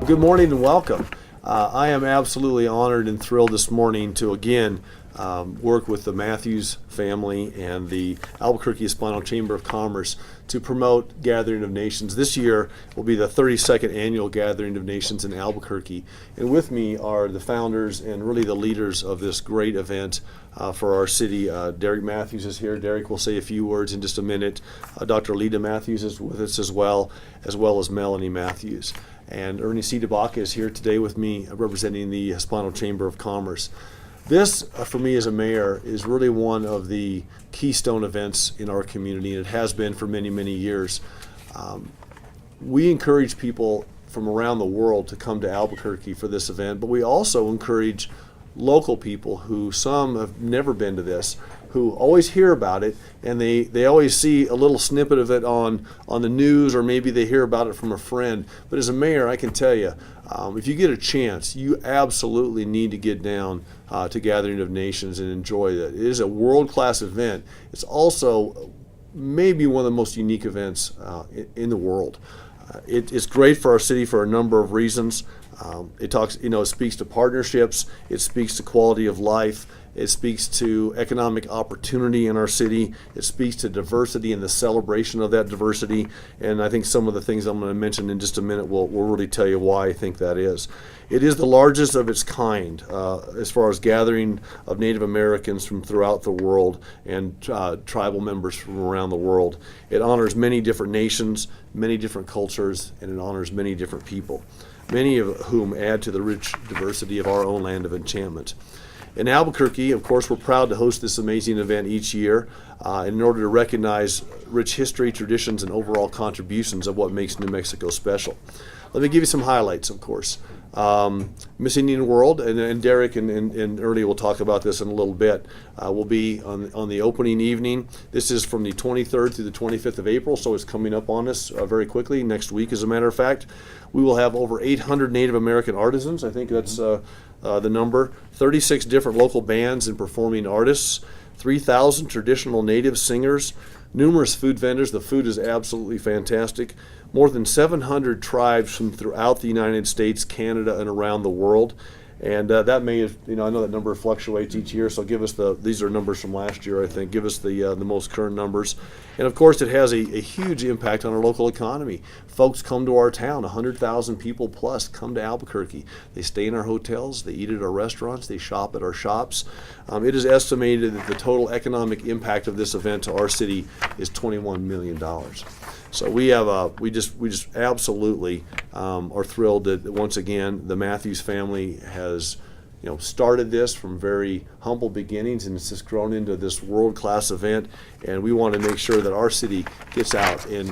Good morning and welcome. I am absolutely honored and thrilled this morning to again work with the Matthews family and the Albuquerque Hispano Chamber of Commerce to promote Gathering of Nations. This year will be the 32nd annual Gathering of Nations in Albuquerque. And with me are the founders and really the leaders of this great event for our city. Derek Matthews is here. Derek will say a few words in just a minute. Dr. Lita Matthews is with us as well as Melanie Matthews. And Ernie C. DeBaca is here today with me representing the Hispano Chamber of Commerce. This, for me as a mayor, is really one of the keystone events in our community, and it has been for many, many years. We encourage people from around the world to come to Albuquerque for this event, but we also encourage local people who some have never been to this, who always hear about it, and they always see a little snippet of it on the news, or maybe they hear about it from a friend. But as a mayor, I can tell you, if you get a chance, you absolutely need to get down to Gathering of Nations and enjoy that. It is a world-class event. It's also maybe one of the most unique events in the world. It's great for our city for a number of reasons. It speaks to partnerships. It speaks to quality of life. It speaks to economic opportunity in our city. It speaks to diversity and the celebration of that diversity. And I think some of the things I'm going to mention in just a minute will really tell you why I think that is. It is the largest of its kind as far as gathering of Native Americans from throughout the world and tribal members from around the world. It honors many different nations, many different cultures, and it honors many different people, many of whom add to the rich diversity of our own land of enchantment. In Albuquerque, of course, we're proud to host this amazing event each year in order to recognize rich history, traditions, and overall contributions of what makes New Mexico special. Let me give you some highlights, of course. Miss Indian World, and Derek and Ernie will talk about this in a little bit, will be on the opening evening. This is from the 23rd through the 25th of April, so it's coming up on us very quickly, next week as a matter of fact. We will have over 800 Native American artisans, I think that's the number, 36 different local bands and performing artists, 3,000 traditional Native singers, numerous food vendors. The food is absolutely fantastic. More than 700 tribes from throughout the United States, Canada, and around the world. And that may have, I know that number fluctuates each year, so give us these are numbers from last year, I think. Give us the most current numbers. And of course, it has a huge impact on our local economy. Folks come to our town, 100,000 people plus come to Albuquerque. They stay in our hotels, they eat at our restaurants, they shop at our shops. It is estimated that the total economic impact of this event to our city is $21 million. So we just absolutely are thrilled that once again the Matthews family has started this from very humble beginnings, and it's just grown into this world-class event. And we want to make sure that our city gets out and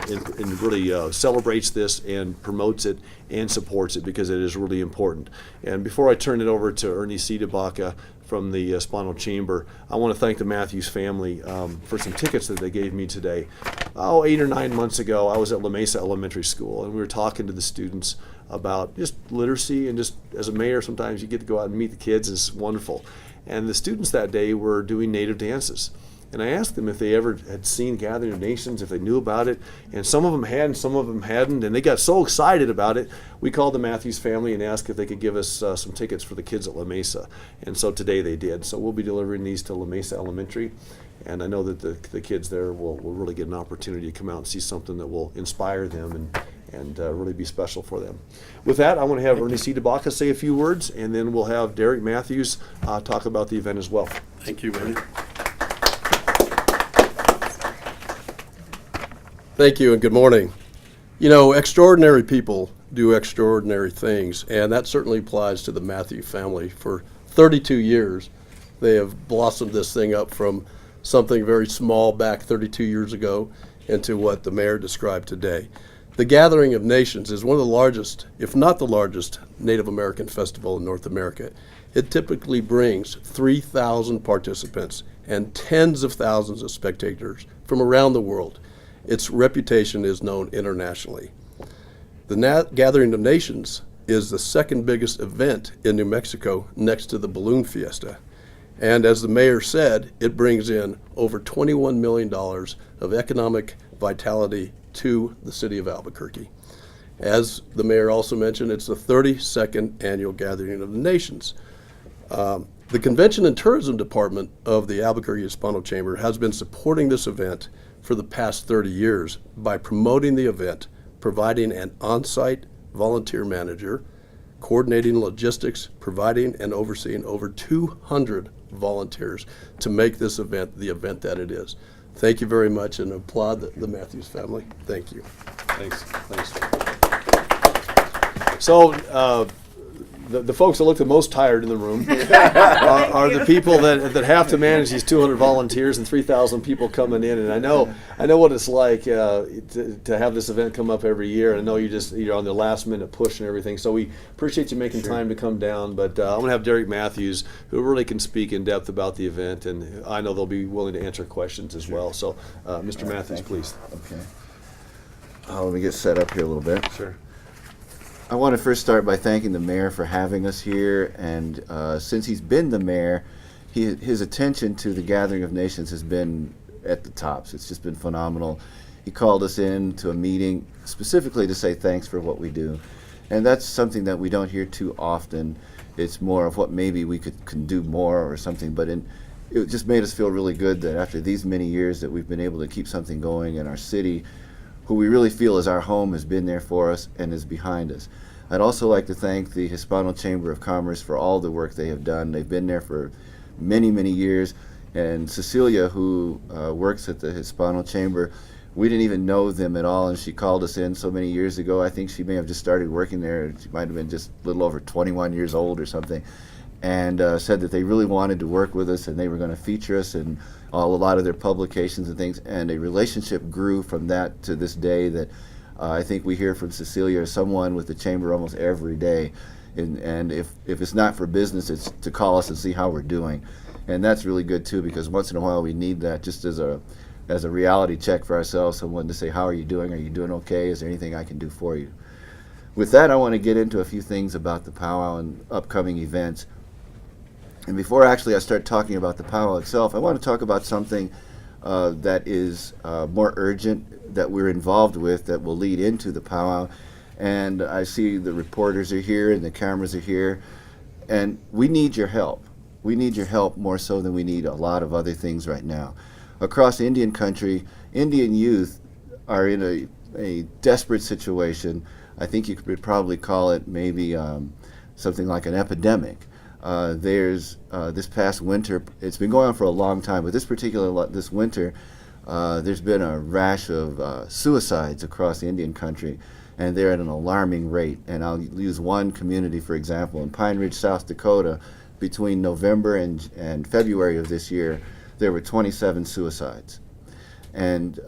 really celebrates this and promotes it and supports it, because it is really important. And before I turn it over to Ernie C. DeBaca from the Hispano Chamber, I want to thank the Matthews family for some tickets that they gave me today. 8 or 9 months ago, I was at La Mesa Elementary School, and we were talking to the students about just literacy, and just as a mayor, sometimes you get to go out and meet the kids, and it's wonderful. And the students that day were doing Native dances. And I asked them if they ever had seen Gathering of Nations, if they knew about it, and some of them had and some of them hadn't, and they got so excited about it, we called the Matthews family and asked if they could give us some tickets for the kids at La Mesa. And so today they did. So we'll be delivering these to La Mesa Elementary, and I know that the kids there will really get an opportunity to come out and see something that will inspire them and really be special for them. With that, I want to have Ernie C. DeBaca say a few words, and then we'll have Derek Matthews talk about the event as well. Thank you, Ernie. Thank you and good morning. Extraordinary people do extraordinary things, and that certainly applies to the Matthews family. For 32 years, they have blossomed this thing up from something very small back 32 years ago into what the mayor described today. The Gathering of Nations is one of the largest, if not the largest, Native American festival in North America. It typically brings 3,000 participants and tens of thousands of spectators from around the world. Its reputation is known internationally. The Gathering of Nations is the second biggest event in New Mexico next to the Balloon Fiesta. And as the mayor said, it brings in over $21 million of economic vitality to the city of Albuquerque. As the mayor also mentioned, it's the 32nd annual Gathering of the Nations. The Convention and Tourism Department of the Albuquerque Hispano Chamber has been supporting this event for the past 30 years by promoting the event, providing an on-site volunteer manager, coordinating logistics, providing and overseeing over 200 volunteers to make this event the event that it is. Thank you very much, and applaud the Matthews family. Thank you. Thanks. So, the folks that look the most tired in the room are the people that have to manage these 200 volunteers and 3,000 people coming in. And I know what it's like to have this event come up every year. And I know you're on the last minute push and everything. So we appreciate you making time to come down. But I'm going to have Derek Matthews, who really can speak in depth about the event, and I know they'll be willing to answer questions as well. So, Mr. Matthews, please. Okay. Let me get set up here a little bit. Sure. I want to first start by thanking the mayor for having us here, and since he's been the mayor, his attention to the Gathering of Nations has been at the tops. It's just been phenomenal. He called us in to a meeting specifically to say thanks for what we do, and that's something that we don't hear too often. It's more of what maybe we can do more or something, but it just made us feel really good that after these many years that we've been able to keep something going in our city. Who we really feel is our home has been there for us and is behind us. I'd also like to thank the Hispano Chamber of Commerce for all the work they have done. They've been there for many, many years. And Cecilia, who works at the Hispano Chamber, we didn't even know them at all, and she called us in so many years ago. I think she may have just started working there. She might have been just a little over 21 years old or something, and said that they really wanted to work with us and they were going to feature us in a lot of their publications and things, and a relationship grew from that to this day that I think we hear from Cecilia as someone with the chamber almost every day, and if it's not for business, it's to call us and see how we're doing, and that's really good too, because once in a while we need that just as a reality check for ourselves, someone to say, how are you doing okay, is there anything I can do for you? With that, I want to get into a few things about the powwow and upcoming events. And before actually I start talking about the powwow itself, I want to talk about something that is more urgent that we're involved with that will lead into the powwow. And I see the reporters are here and the cameras are here. And we need your help. We need your help more so than we need a lot of other things right now. Across Indian country, Indian youth are in a desperate situation. I think you could probably call it maybe something like an epidemic. There's this past winter, it's been going on for a long time, but this winter, there's been a rash of suicides across the Indian country, and they're at an alarming rate. And I'll use one community, for example. In Pine Ridge, South Dakota, between November and February of this year, there were 27 suicides. And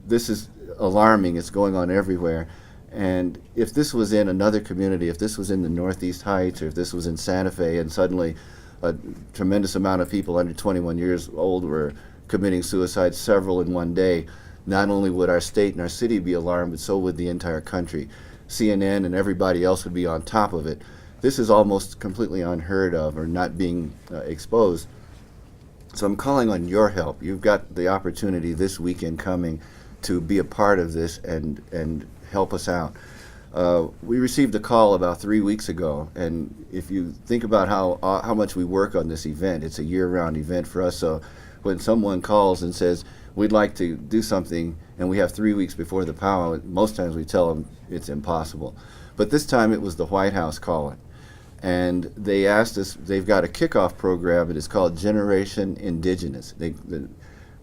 this is alarming. It's going on everywhere. And if this was in another community, if this was in the Northeast Heights, or if this was in Santa Fe, and suddenly a tremendous amount of people under 21 years old were committing suicide, several in one day, not only would our state and our city be alarmed, but so would the entire country. CNN and everybody else would be on top of it. This is almost completely unheard of, or not being exposed. So I'm calling on your help. You've got the opportunity this weekend coming to be a part of this and help us out. We received a call about 3 weeks ago, and if you think about how much we work on this event, it's a year-round event for us. So when someone calls and says, we'd like to do something, and we have 3 weeks before the powwow, most times we tell them it's impossible. But this time it was the White House calling. And they asked us, they've got a kickoff program, and it's called Generation Indigenous. They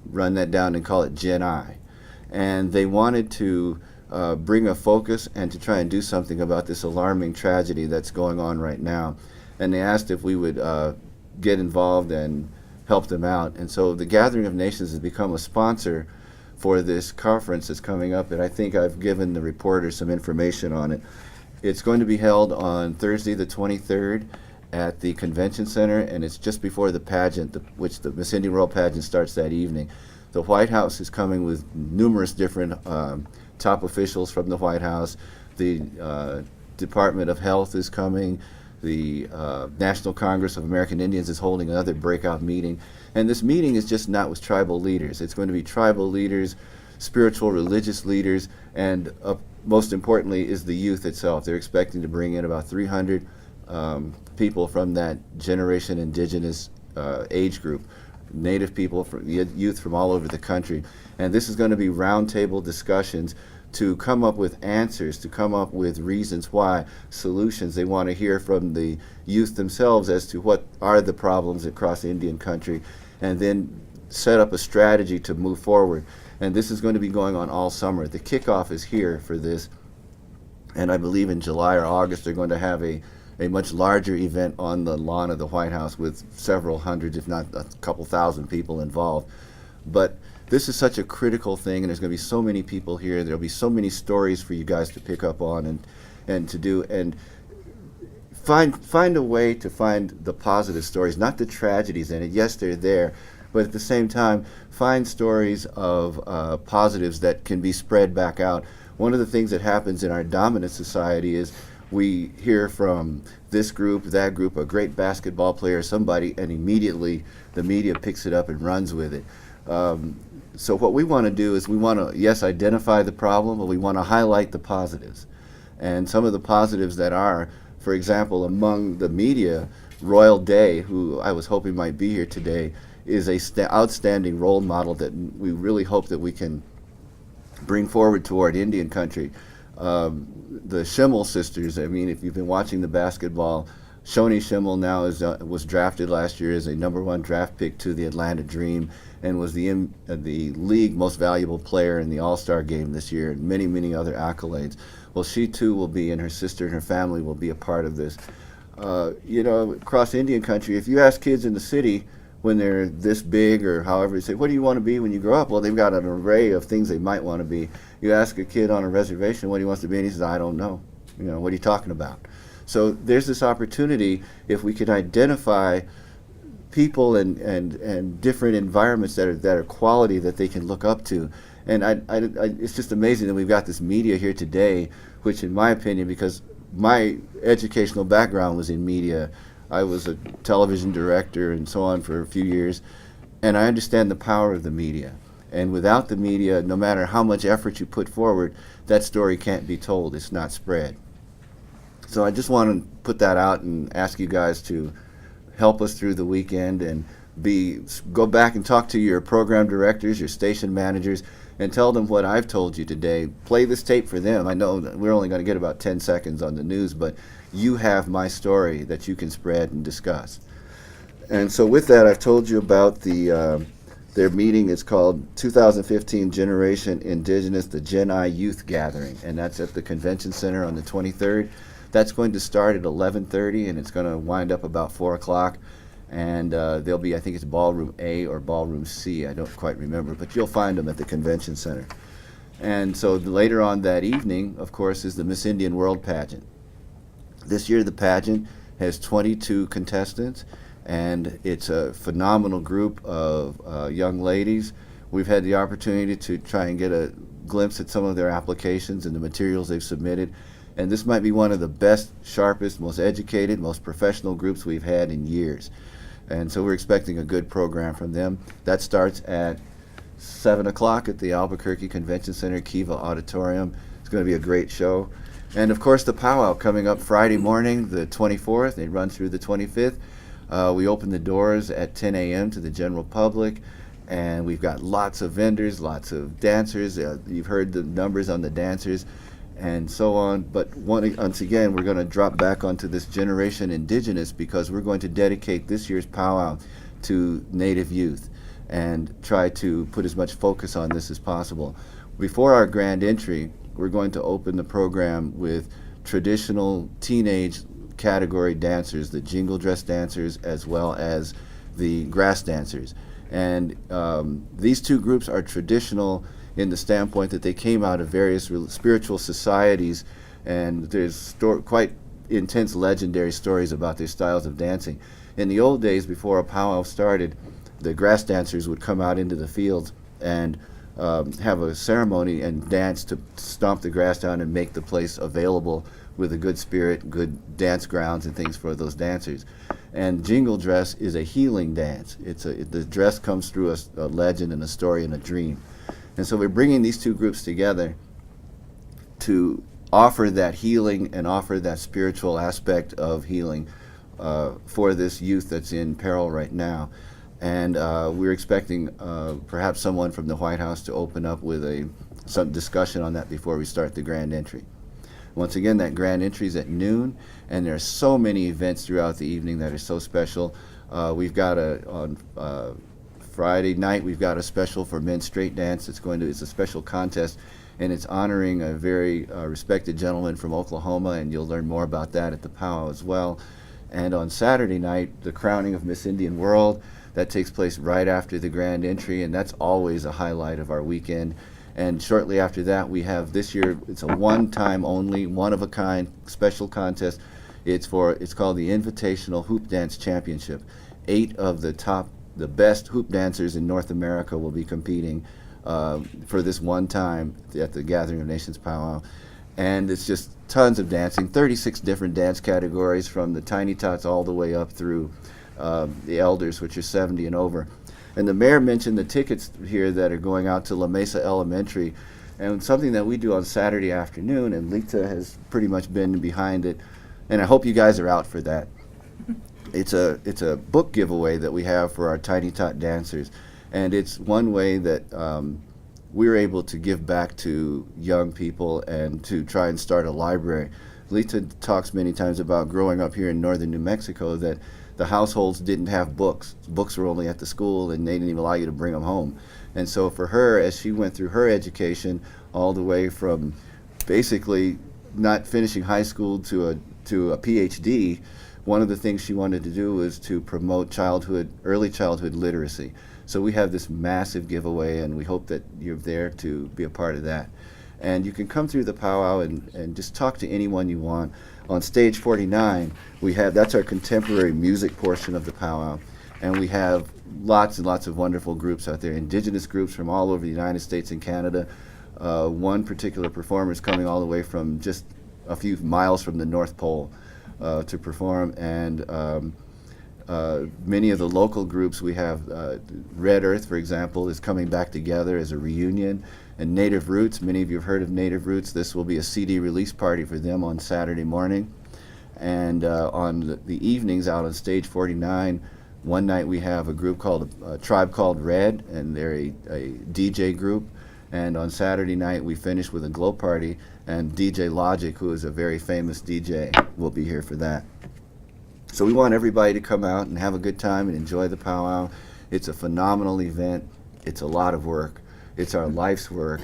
run that down and call it Gen I. And they wanted to bring a focus and to try and do something about this alarming tragedy that's going on right now. And they asked if we would get involved and help them out. And so the Gathering of Nations has become a sponsor for this conference that's coming up, and I think I've given the reporters some information on it. It's going to be held on Thursday the 23rd at the Convention Center, and it's just before the pageant, which the Miss Indian World pageant starts that evening. The White House is coming with numerous different top officials from the White House. The Department of Health is coming. The National Congress of American Indians is holding another breakout meeting. And this meeting is just not with tribal leaders. It's going to be tribal leaders, spiritual, religious leaders, and most importantly is the youth itself. They're expecting to bring in about 300 people from that generation indigenous age group, Native people, youth from all over the country. And this is going to be roundtable discussions to come up with answers, to come up with reasons why, solutions. They want to hear from the youth themselves as to what are the problems across Indian country, and then set up a strategy to move forward. And this is going to be going on all summer. The kickoff is here for this, and I believe in July or August they're going to have a much larger event on the lawn of the White House with several hundreds, if not a couple thousand people involved. But this is such a critical thing, and there's going to be so many people here. There'll be so many stories for you guys to pick up on and to do, and find a way to find the positive stories, not the tragedies in it. Yes, they're there, but at the same time, find stories of positives that can be spread back out. One of the things that happens in our dominant society is we hear from this group, that group, a great basketball player, somebody, and immediately the media picks it up and runs with it. So what we want to do is we want to, yes, identify the problem, but we want to highlight the positives. And some of the positives that are, for example, among the media, Royal Day, who I was hoping might be here today, is a outstanding role model that we really hope that we can bring forward toward Indian country. The Schimmel sisters, I mean, if you've been watching the basketball, Shoni Schimmel now was drafted last year as a #1 draft pick to the Atlanta Dream, and was the league most valuable player in the All-Star game this year, and many, many other accolades. Well, she too will be, and her sister and her family will be a part of this. Across Indian country, if you ask kids in the city when they're this big or however, you say, what do you want to be when you grow up? Well, they've got an array of things they might want to be. You ask a kid on a reservation what he wants to be, and he says, I don't know. What are you talking about? So there's this opportunity, if we can identify people and different environments that are quality that they can look up to. And it's just amazing that we've got this media here today, which in my opinion, because my educational background was in media, I was a television director and so on for a few years, and I understand the power of the media. And without the media, no matter how much effort you put forward, that story can't be told. It's not spread. So I just want to put that out and ask you guys to help us through the weekend and go back and talk to your program directors, your station managers, and tell them what I've told you today. Play this tape for them. I know that we're only going to get about 10 seconds on the news, but you have my story that you can spread and discuss. And so with that, I've told you about their meeting. It's called 2015 Generation Indigenous, the Gen I Youth Gathering, and that's at the Convention Center on the 23rd. That's going to start at 11:30, and it's going to wind up about 4 o'clock. And there'll be, I think it's Ballroom A or Ballroom C, I don't quite remember, but you'll find them at the Convention Center. And so later on that evening, of course, is the Miss Indian World Pageant. This year the pageant has 22 contestants, and it's a phenomenal group of young ladies. We've had the opportunity to try and get a glimpse at some of their applications and the materials they've submitted. And this might be one of the best, sharpest, most educated, most professional groups we've had in years. And so we're expecting a good program from them. That starts at 7 o'clock at the Albuquerque Convention Center, Kiva Auditorium. It's going to be a great show. And of course the powwow coming up Friday morning, the 24th. They run through the 25th. We open the doors at 10 a.m. to the general public. And we've got lots of vendors, lots of dancers. You've heard the numbers on the dancers and so on. But once again, we're going to drop back onto this Generation Indigenous, because we're going to dedicate this year's powwow to Native youth and try to put as much focus on this as possible. Before our grand entry, we're going to open the program with traditional teenage category dancers, the jingle dress dancers as well as the grass dancers. And these two groups are traditional in the standpoint that they came out of various spiritual societies, and there's quite intense legendary stories about their styles of dancing. In the old days, before a powwow started, the grass dancers would come out into the fields and have a ceremony and dance to stomp the grass down and make the place available with a good spirit, good dance grounds and things for those dancers. And jingle dress is a healing dance. The dress comes through a legend and a story and a dream. And so we're bringing these two groups together to offer that healing and offer that spiritual aspect of healing for this youth that's in peril right now. And we're expecting perhaps someone from the White House to open up with some discussion on that before we start the grand entry. Once again, that grand entry is at noon, and there are so many events throughout the evening that are so special. We've got on Friday night, we've got a special for men's straight dance. It's a special contest, and it's honoring a very respected gentleman from Oklahoma, and you'll learn more about that at the powwow as well. And on Saturday night, the crowning of Miss Indian World. That takes place right after the grand entry, and that's always a highlight of our weekend. And shortly after that, we have this year, it's a one-time only, one-of-a-kind special contest. It's called the Invitational Hoop Dance Championship. 8 of the best hoop dancers in North America will be competing for this one time at the Gathering of Nations Powwow. And it's just tons of dancing, 36 different dance categories from the tiny tots all the way up through the elders, which are 70 and over. And the mayor mentioned the tickets here that are going out to La Mesa Elementary, and something that we do on Saturday afternoon, and Lita has pretty much been behind it, and I hope you guys are out for that. It's a book giveaway that we have for our tiny tot dancers, and it's one way that we're able to give back to young people and to try and start a library. Lita talks many times about growing up here in northern New Mexico, that the households didn't have books. Books were only at the school, and they didn't even allow you to bring them home. And so for her, as she went through her education, all the way from basically not finishing high school to a PhD, one of the things she wanted to do was to promote early childhood literacy. So we have this massive giveaway, and we hope that you're there to be a part of that. And you can come through the powwow and just talk to anyone you want. On stage 49, that's our contemporary music portion of the powwow, and we have lots and lots of wonderful groups out there, indigenous groups from all over the United States and Canada. One particular performer is coming all the way from just a few miles from the North Pole to perform, and many of the local groups we have, Red Earth, for example, is coming back together as a reunion. And Native Roots, many of you have heard of Native Roots. This will be a CD release party for them on Saturday morning. And on the evenings out on stage 49, one night we have a group called a Tribe Called Red, and they're a DJ group. And on Saturday night we finish with a glow party, and DJ Logic, who is a very famous DJ, will be here for that. So we want everybody to come out and have a good time and enjoy the powwow. It's a phenomenal event. It's a lot of work. It's our life's work,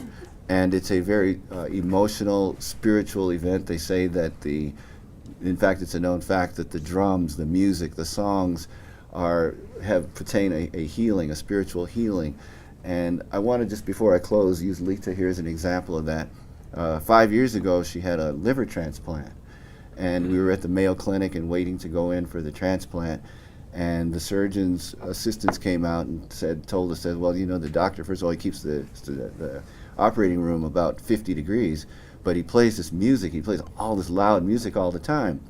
and it's a very emotional, spiritual event. They say that in fact, it's a known fact that the drums, the music, the songs pertain a healing, a spiritual healing. And I want to, just before I close, use Lita here as an example of that. 5 years ago, she had a liver transplant, and we were at the Mayo Clinic and waiting to go in for the transplant. And the surgeon's assistants came out and told us, well, the doctor, first of all, he keeps the operating room about 50 degrees, but he plays this music. He plays all this loud music all the time.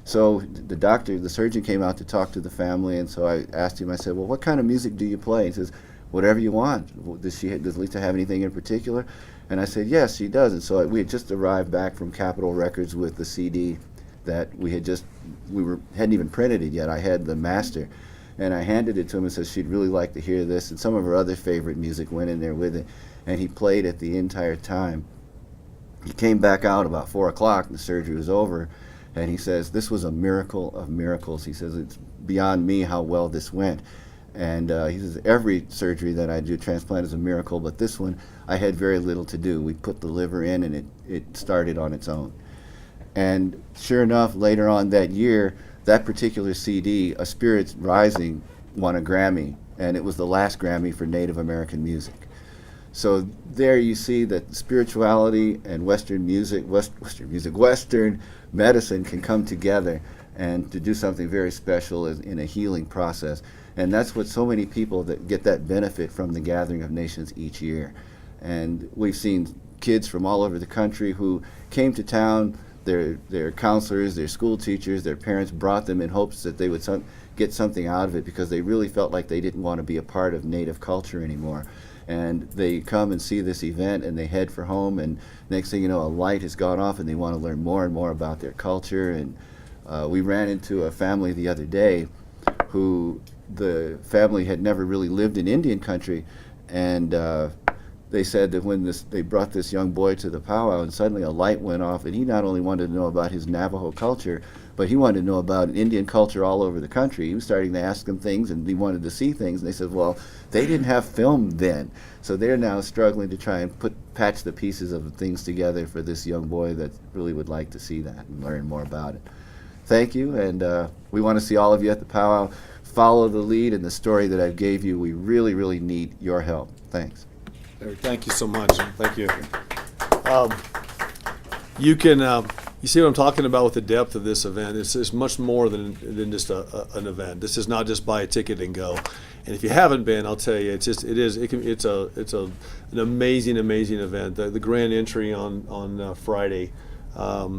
So the surgeon came out to talk to the family, and so I asked him, I said, well, what kind of music do you play? He says, whatever you want. Does Lisa have anything in particular? And I said, yes, she does. And so we had just arrived back from Capitol Records with the CD that hadn't even printed it yet. I had the master, and I handed it to him and said she'd really like to hear this, and some of her other favorite music went in there with it, and he played it the entire time. He came back out about 4 o'clock, and the surgery was over, and he says, this was a miracle of miracles. He says, it's beyond me how well this went. And he says, every surgery that I do, transplant, is a miracle, but this one I had very little to do. We put the liver in, and it started on its own. And sure enough, later on that year, that particular CD, A Spirit Rising, won a Grammy, and it was the last Grammy for Native American music. So there you see that spirituality and Western medicine can come together and to do something very special in a healing process. And that's what so many people that get that benefit from the Gathering of Nations each year. And we've seen kids from all over the country who came to town. Their counselors, their school teachers, their parents brought them in hopes that they would get something out of it, because they really felt like they didn't want to be a part of Native culture anymore. And they come and see this event and they head for home, and next thing you know, a light has gone off and they want to learn more and more about their culture. And we ran into a family the other day who the family had never really lived in Indian country, and they said that when they brought this young boy to the powwow and suddenly a light went off, and he not only wanted to know about his Navajo culture, but he wanted to know about Indian culture all over the country. He was starting to ask them things and he wanted to see things, and they said, well, they didn't have film then. So they're now struggling to try and patch the pieces of things together for this young boy that really would like to see that and learn more about it. Thank you, and we want to see all of you at the powwow. Follow the lead and the story that I gave you. We really, really need your help. Thanks. Eric, thank you so much. Thank you. You can, you see what I'm talking about with the depth of this event. It's much more than just an event. This is not just buy a ticket and go. And if you haven't been, I'll tell you, it's an amazing event. The grand entry on Friday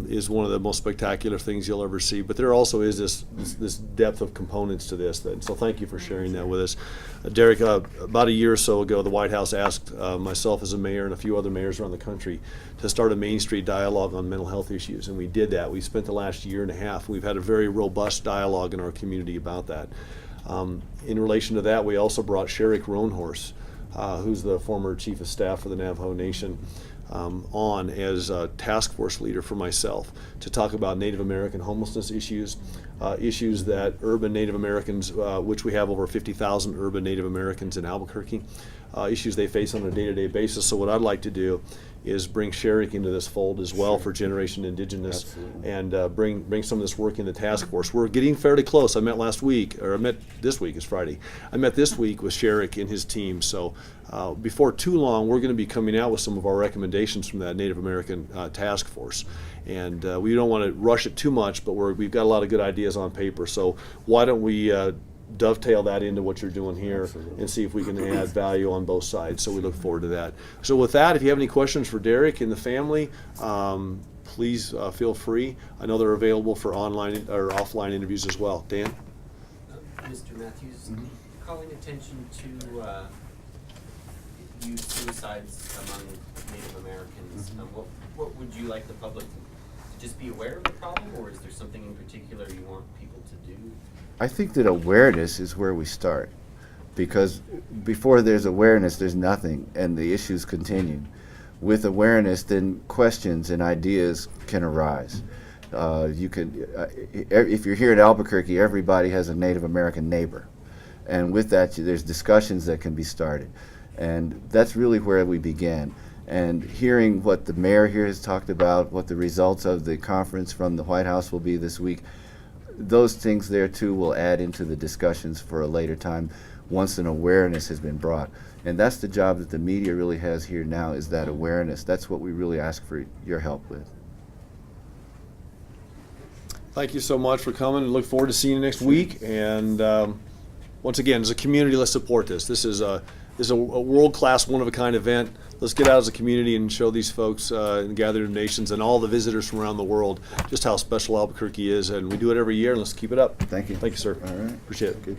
is one of the most spectacular things you'll ever see. But there also is this depth of components to this. So thank you for sharing that with us. Derek, about a year or so ago, the White House asked myself as a mayor and a few other mayors around the country to start a Main Street dialogue on mental health issues. And we did that. We spent the last year and a half. We've had a very robust dialogue in our community about that. In relation to that, we also brought Sherrick Roanhorse, who's the former chief of staff for the Navajo Nation, on as a task force leader for myself to talk about Native American homelessness issues, issues that urban Native Americans, which we have over 50,000 urban Native Americans in Albuquerque, issues they face on a day-to-day basis. So what I'd like to do is bring Sherrick into this fold as well for Generation Indigenous. Absolutely. And bring some of this work in the task force. We're getting fairly close. I met this week is Friday. I met this week with Sherrick and his team. So before too long, we're going to be coming out with some of our recommendations from that Native American task force. And we don't want to rush it too much, but we've got a lot of good ideas on paper. So why don't we dovetail that into what you're doing here. Absolutely. And see if we can add value on both sides. So we look forward to that. So with that, if you have any questions for Derek and the family, please feel free. I know they're available for online or offline interviews as well. Dan? Mr. Matthews, calling attention to youth suicides among Native Americans, what would you like the public to just be aware of the problem, or is there something in particular you want people to do? I think that awareness is where we start, because before there's awareness, there's nothing, and the issues continue. With awareness, then questions and ideas can arise. If you're here at Albuquerque, everybody has a Native American neighbor, and with that, there's discussions that can be started, and that's really where we began. And hearing what the mayor here has talked about, what the results of the conference from the White House will be this week, those things there too will add into the discussions for a later time once an awareness has been brought. And that's the job that the media really has here now, is that awareness. That's what we really ask for your help with. Thank you so much for coming, and look forward to seeing you next week. And once again, as a community, let's support this. This is a world-class, one-of-a-kind event. Let's get out as a community and show these folks and gathered nations and all the visitors from around the world just how special Albuquerque is. And we do it every year, and let's keep it up. Thank you. Thank you, sir. All right. Appreciate it. Good.